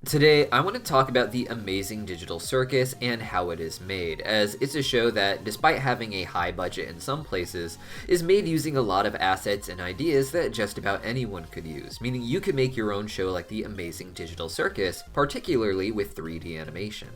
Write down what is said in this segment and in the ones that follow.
Today, I want to talk about the amazing digital circus and how it is made, as it's a show that, despite having a high budget in some places, is made using a lot of assets and ideas that just about anyone could use, meaning you could make your own show like the amazing digital circus, particularly with 3D animation.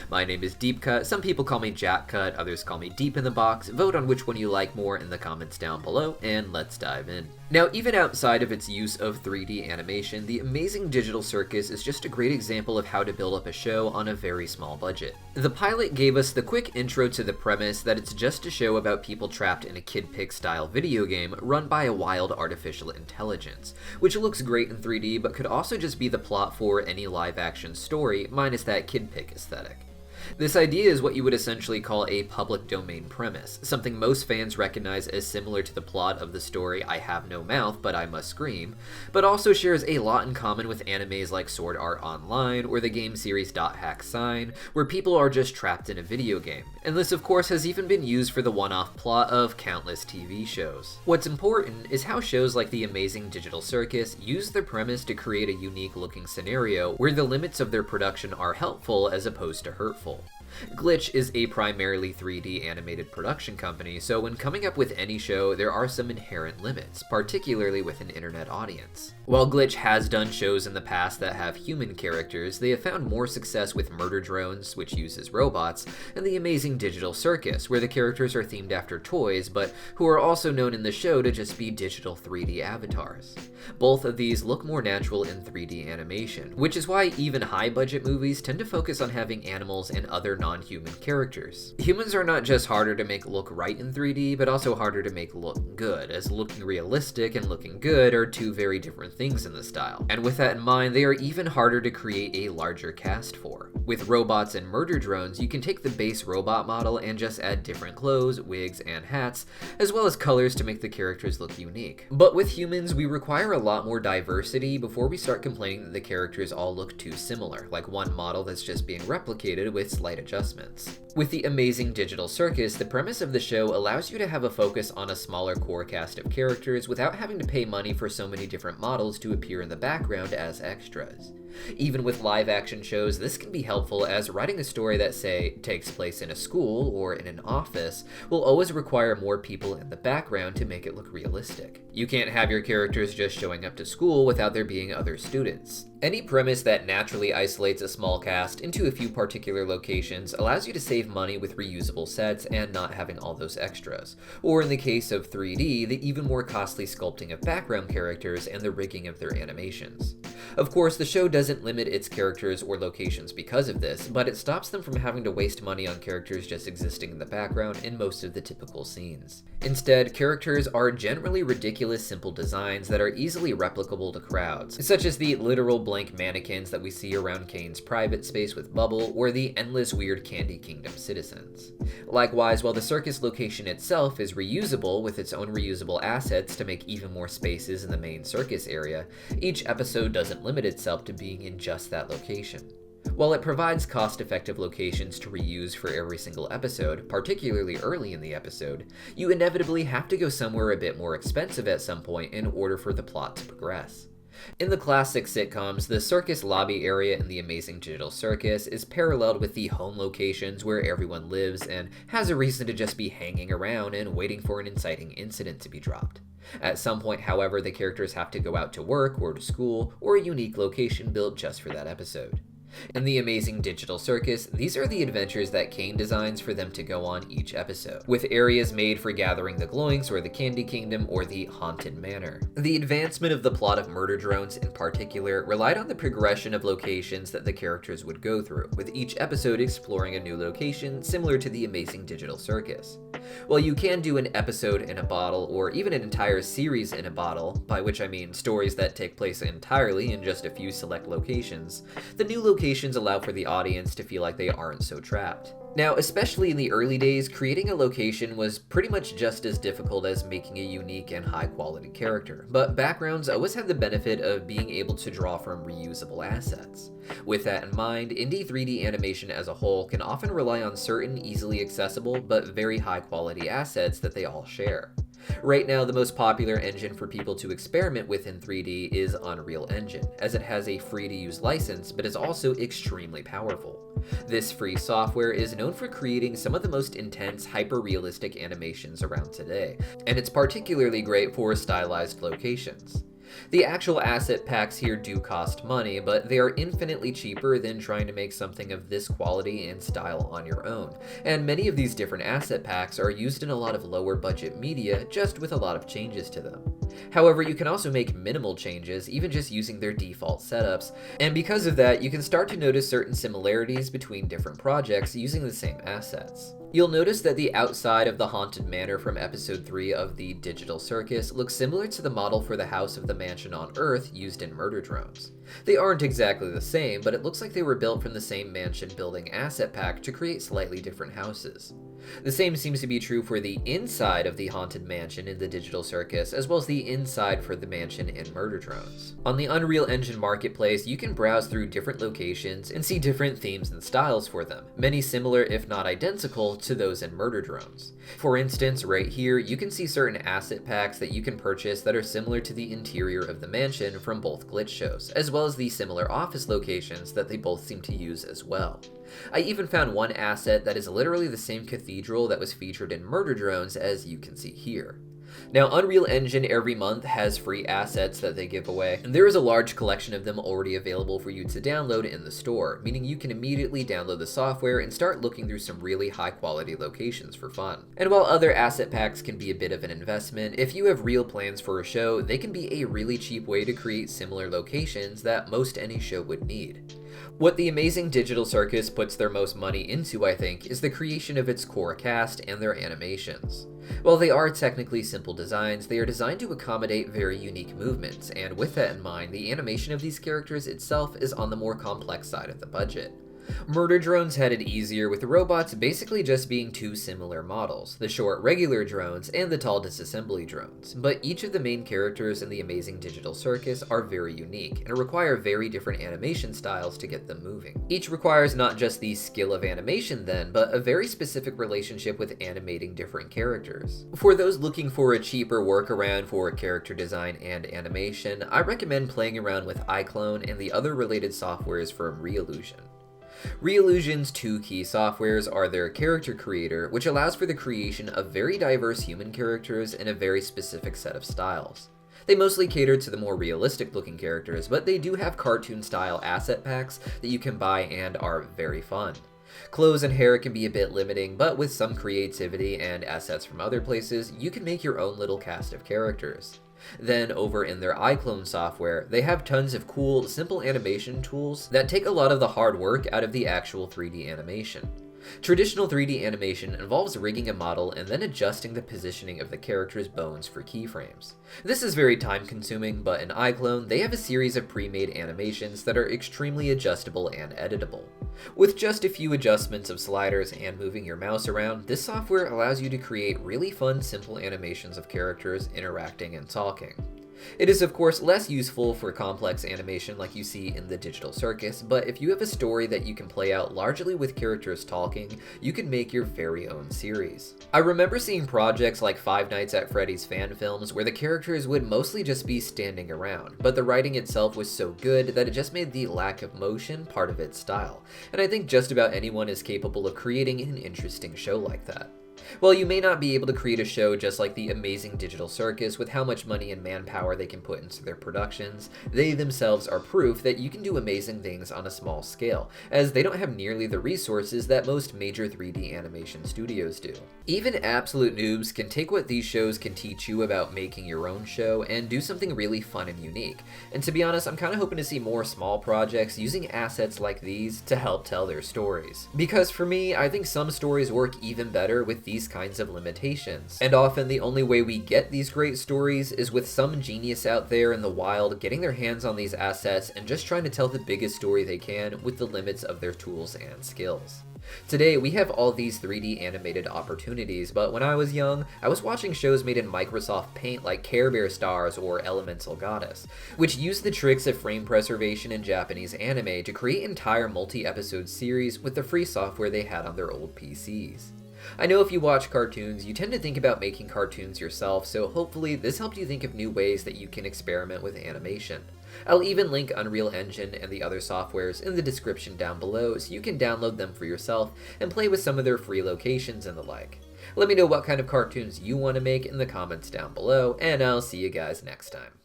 My name is Deepcut, some people call me Jackcut, others call me Deep in the Box. Vote on which one you like more in the comments down below, and let's dive in. Now, even outside of its use of 3D animation, the amazing digital circus is just a great example of how to build up a show on a very small budget. The pilot gave us the quick intro to the premise that it's just a show about people trapped in a Kid Pick style video game run by a wild artificial intelligence, which looks great in 3D but could also just be the plot for any live action story minus that Kid Pick aesthetic. This idea is what you would essentially call a public domain premise, something most fans recognize as similar to the plot of the story I Have No Mouth But I Must Scream, but also shares a lot in common with animes like Sword Art Online or the game series .hack Sign, where people are just trapped in a video game, and this of course has even been used for the one-off plot of countless TV shows. What's important is how shows like The Amazing Digital Circus use their premise to create a unique looking scenario where the limits of their production are helpful as opposed to hurtful. Glitch is a primarily 3D animated production company, so when coming up with any show, there are some inherent limits, particularly with an internet audience. While Glitch has done shows in the past that have human characters, they have found more success with Murder Drones, which uses robots, and The Amazing Digital Circus, where the characters are themed after toys, but who are also known in the show to just be digital 3D avatars. Both of these look more natural in 3D animation, which is why even high-budget movies tend to focus on having animals and other non-human characters. Humans are not just harder to make look right in 3D, but also harder to make look good, as looking realistic and looking good are two very different things in the style. And with that in mind, they are even harder to create a larger cast for. With robots and murder drones, you can take the base robot model and just add different clothes, wigs, and hats, as well as colors to make the characters look unique. But with humans, we require a lot more diversity before we start complaining that the characters all look too similar, like one model that's just being replicated with slight adjustments. With The Amazing Digital Circus, the premise of the show allows you to have a focus on a smaller core cast of characters without having to pay money for so many different models to appear in the background as extras. Even with live action shows, this can be helpful as writing a story that, say, takes place in a school or in an office will always require more people in the background to make it look realistic. You can't have your characters just showing up to school without there being other students. Any premise that naturally isolates a small cast into a few particular locations allows you to save money with reusable sets and not having all those extras, or in the case of 3D, the even more costly sculpting of background characters and the rigging of their animations. Of course, the show doesn't limit its characters or locations because of this, but it stops them from having to waste money on characters just existing in the background in most of the typical scenes. Instead, characters are generally ridiculous simple designs that are easily replicable to crowds, such as the literal blank mannequins that we see around Kane's private space with Bubble, or the endless weird Candy Kingdom citizens. Likewise, while the circus location itself is reusable with its own reusable assets to make even more spaces in the main circus area, each episode doesn't limit itself to being in just that location. While it provides cost-effective locations to reuse for every single episode, particularly early in the episode, you inevitably have to go somewhere a bit more expensive at some point in order for the plot to progress. In the classic sitcoms, the circus lobby area in The Amazing Digital Circus is paralleled with the home locations where everyone lives and has a reason to just be hanging around and waiting for an inciting incident to be dropped. At some point, however, the characters have to go out to work or to school or a unique location built just for that episode. In The Amazing Digital Circus, these are the adventures that Kane designs for them to go on each episode, with areas made for gathering the Gloinks or the Candy Kingdom or the Haunted Manor. The advancement of the plot of Murder Drones in particular relied on the progression of locations that the characters would go through, with each episode exploring a new location similar to The Amazing Digital Circus. While you can do an episode in a bottle or even an entire series in a bottle, by which I mean stories that take place entirely in just a few select locations, the new locations allow for the audience to feel like they aren't so trapped. Now, especially in the early days, creating a location was pretty much just as difficult as making a unique and high-quality character, but backgrounds always had the benefit of being able to draw from reusable assets. With that in mind, indie 3D animation as a whole can often rely on certain easily accessible but very high-quality assets that they all share. Right now, the most popular engine for people to experiment with in 3D is Unreal Engine, as it has a free-to-use license but is also extremely powerful. This free software is known for creating some of the most intense, hyper-realistic animations around today, and it's particularly great for stylized locations. The actual asset packs here do cost money, but they are infinitely cheaper than trying to make something of this quality and style on your own, and many of these different asset packs are used in a lot of lower budget media just with a lot of changes to them. However, you can also make minimal changes, even just using their default setups, and because of that, you can start to notice certain similarities between different projects using the same assets. You'll notice that the outside of the Haunted Manor from episode 3 of the Digital Circus looks similar to the model for the house of the mansion on Earth used in Murder Drones. They aren't exactly the same, but it looks like they were built from the same mansion building asset pack to create slightly different houses. The same seems to be true for the inside of the Haunted Mansion in the Digital Circus, as well as the inside for the mansion in Murder Drones. On the Unreal Engine marketplace, you can browse through different locations and see different themes and styles for them, many similar if not identical to those in Murder Drones. For instance, right here, you can see certain asset packs that you can purchase that are similar to the interior of the mansion from both glitch shows, as well as the similar office locations that they both seem to use as well. I even found one asset that is literally the same cathedral that was featured in Murder Drones, as you can see here. Now, Unreal Engine every month has free assets that they give away, and there is a large collection of them already available for you to download in the store, meaning you can immediately download the software and start looking through some really high quality locations for fun. And while other asset packs can be a bit of an investment, if you have real plans for a show, they can be a really cheap way to create similar locations that most any show would need. What the amazing Digital Circus puts their most money into, I think, is the creation of its core cast and their animations. While they are technically simple designs, they are designed to accommodate very unique movements, and with that in mind, the animation of these characters itself is on the more complex side of the budget. Murder Drones had it easier, with the robots basically just being two similar models, the short regular drones and the tall disassembly drones, but each of the main characters in the amazing Digital Circus are very unique and require very different animation styles to get them moving. Each requires not just the skill of animation then, but a very specific relationship with animating different characters. For those looking for a cheaper workaround for character design and animation, I recommend playing around with iClone and the other related softwares from Reallusion. Reallusion's two key softwares are their Character Creator, which allows for the creation of very diverse human characters in a very specific set of styles. They mostly cater to the more realistic looking characters, but they do have cartoon style asset packs that you can buy and are very fun. Clothes and hair can be a bit limiting, but with some creativity and assets from other places, you can make your own little cast of characters. Then over in their iclone software, they have tons of cool, simple animation tools that take a lot of the hard work out of the actual 3D animation. Traditional 3D animation involves rigging a model and then adjusting the positioning of the character's bones for keyframes. This is very time consuming, but in iClone, they have a series of pre-made animations that are extremely adjustable and editable. With just a few adjustments of sliders and moving your mouse around, this software allows you to create really fun, simple animations of characters interacting and talking. It is of course less useful for complex animation like you see in the Digital Circus, but if you have a story that you can play out largely with characters talking, you can make your very own series. I remember seeing projects like Five Nights at Freddy's fan films where the characters would mostly just be standing around, but the writing itself was so good that it just made the lack of motion part of its style, and I think just about anyone is capable of creating an interesting show like that. While you may not be able to create a show just like the amazing Digital Circus with how much money and manpower they can put into their productions, they themselves are proof that you can do amazing things on a small scale, as they don't have nearly the resources that most major 3D animation studios do. Even absolute noobs can take what these shows can teach you about making your own show and do something really fun and unique. And to be honest, I'm kind of hoping to see more small projects using assets like these to help tell their stories. Because for me, I think some stories work even better with these kinds of limitations. And often the only way we get these great stories is with some genius out there in the wild getting their hands on these assets and just trying to tell the biggest story they can with the limits of their tools and skills. Today, we have all these 3D animated opportunities, but when I was young, I was watching shows made in Microsoft Paint like Care Bear Stars or Elemental Goddess, which used the tricks of frame preservation in Japanese anime to create entire multi-episode series with the free software they had on their old PCs. I know if you watch cartoons, you tend to think about making cartoons yourself, so hopefully this helped you think of new ways that you can experiment with animation. I'll even link Unreal Engine and the other softwares in the description down below so you can download them for yourself and play with some of their free locations and the like. Let me know what kind of cartoons you want to make in the comments down below, and I'll see you guys next time.